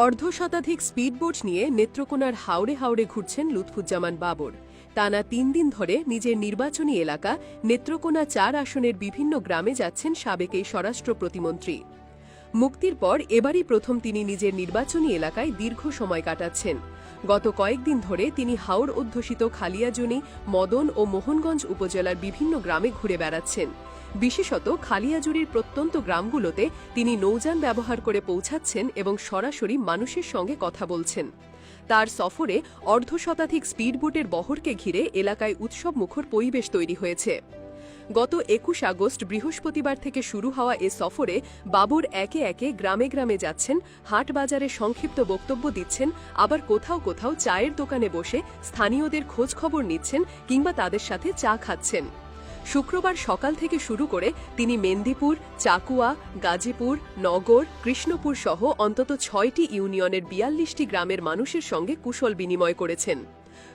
অর্ধশতাধিক speedboat নিয়ে নেত্রকোনার হাওড়ে হাওড়ে ঘুরছেন লুৎফুজ্জামান বাবর। টানা ৩ দিন ধরে নিজের নির্বাচনী এলাকা নেত্রকোনা ৪ আসনের বিভিন্ন গ্রামে যাচ্ছেন সাবেক এই স্বরাষ্ট্র প্রতিমন্ত্রী। মুক্তির পর এবারই প্রথম তিনি নিজের নির্বাচনী এলাকায় দীর্ঘ সময় কাটাচ্ছেন। গত কয়েকদিন ধরে তিনি হাওড় অধ্যুষিত খালিয়াজুনি, মদন ও মোহনগঞ্জ উপজেলার বিভিন্ন গ্রামে ঘুরে বেড়াচ্ছেন। বিশেষত খালিয়াজুড়ির প্রত্যন্ত গ্রামগুলোতে তিনি নৌযান ব্যবহার করে পৌঁছাচ্ছেন এবং সরাসরি মানুষের সঙ্গে কথা বলছেন। তার সফরে অর্ধশতাধিক স্পিডবোটের বহরকে ঘিরে এলাকায় উৎসবমুখর পরিবেশ তৈরি হয়েছে। গত ২১ আগস্ট বৃহস্পতিবার থেকে শুরু হওয়া এ সফরে বাবর একে একে গ্রামে গ্রামে যাচ্ছেন, হাট বাজারে সংক্ষিপ্ত বক্তব্য দিচ্ছেন, আবার কোথাও কোথাও চায়ের দোকানে বসে স্থানীয়দের খোঁজখবর নিচ্ছেন কিংবা তাদের সাথে চা খাচ্ছেন। শুক্রবার সকাল থেকে শুরু করে তিনি মেন্দিপুর, চাকুয়া, গাজীপুর, নগর, কৃষ্ণপুর সহ অন্তত ৬টি ইউনিয়নের ৪২টি গ্রামের মানুষের সঙ্গে কুশল বিনিময় করেছেন।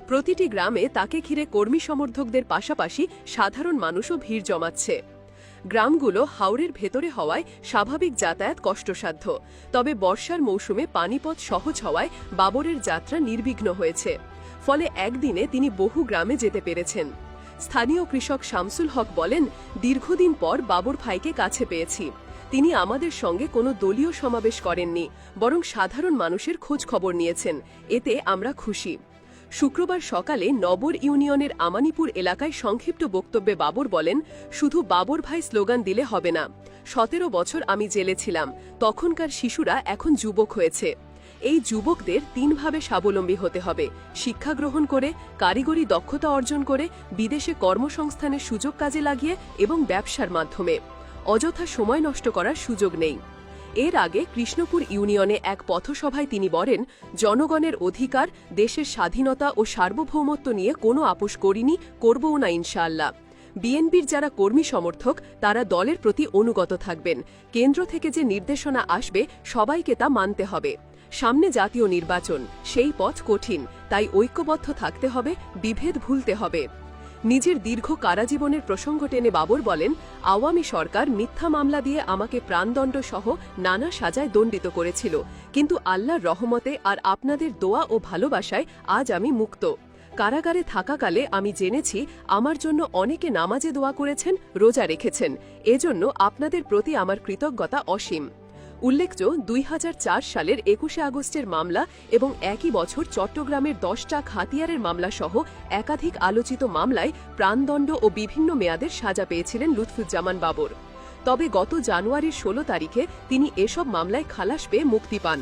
প্রতিটি গ্রামে তাকে ঘিরে কর্মী সমর্থকদের পাশাপাশি সাধারণ মানুষও ভিড় জমাচ্ছে। গ্রামগুলো হাওড়ের ভেতরে হওয়ায় স্বাভাবিক যাতায়াত কষ্টসাধ্য, তবে বর্ষার মৌসুমে পানিপথ সহজ হওয়ায় বাবরের যাত্রা নির্বিঘ্ন হয়েছে। ফলে একদিনে তিনি বহু গ্রামে যেতে পেরেছেন। স্থানীয় কৃষক শামসুল হক বলেন, দীর্ঘদিন পর বাবর ভাইকে কাছে পেয়েছি। তিনি আমাদের সঙ্গে কোনো দলীয় সমাবেশ করেননি, বরং সাধারণ মানুষের খোঁজ খবর নিয়েছেন। এতে আমরা খুশি। শুক্রবার সকালে নবর ইউনিয়নের আমানিপুর এলাকায় সংক্ষিপ্ত বক্তব্যে বাবর বলেন, শুধু বাবর ভাই স্লোগান দিলে হবে না। ১৭ বছর আমি জেলে ছিলাম, তখনকার শিশুরা এখন যুবক হয়েছে। এই যুবকদের ৩ ভাবে স্বাবলম্বী হতে হবে: শিক্ষা গ্রহণ করে, কারিগরি দক্ষতা অর্জন করে, বিদেশে কর্মসংস্থানের সুযোগ কাজে লাগিয়ে এবং ব্যবসার মাধ্যমে। অযথা সময় নষ্ট করার সুযোগ নেই। এর আগে কৃষ্ণপুর ইউনিয়নে এক পথসভায় তিনি বলেন, জনগণের অধিকার, দেশের স্বাধীনতা ও সার্বভৌমত্ব নিয়ে কোনো আপোষ করিনি, করবও না ইনশাআল্লাহ। বিএনপির যারা কর্মী সমর্থক তারা দলের প্রতি অনুগত থাকবেন। কেন্দ্র থেকে যে নির্দেশনা আসবে সবাইকে তা মানতে হবে। সামনে জাতীয় নির্বাচন, সেই পথ কঠিন, তাই ঐক্যবদ্ধ থাকতে হবে, বিভেদ ভুলতে হবে। নিজের দীর্ঘ কারাজীবনের প্রসঙ্গ টেনে বাবর বলেন, আওয়ামী সরকার মিথ্যা মামলা দিয়ে আমাকে প্রাণদণ্ড সহ নানা সাজায় দণ্ডিত করেছিল, কিন্তু আল্লাহর রহমতে আর আপনাদের দোয়া ও ভালোবাসায় আজ আমি মুক্ত। কারাগারে থাকাকালে আমি জেনেছি আমার জন্য অনেকে নামাজে দোয়া করেছেন, রোজা রেখেছেন। এজন্য আপনাদের প্রতি আমার কৃতজ্ঞতা অসীম। উল্লেখ্য, ২০০৪ সালের ২১শে আগস্টের মামলা এবং একই বছর চট্টগ্রামের ১০টা হাতিয়ারের মামলা সহ একাধিক আলোচিত মামলায় প্রাণদণ্ড ও বিভিন্ন মেয়াদের সাজা পেয়েছিলেন লুৎফুজ্জামান বাবর। তবে গত জানুয়ারির ১৬ তারিখে তিনি এসব মামলায় খালাস পেয়ে মুক্তি পান।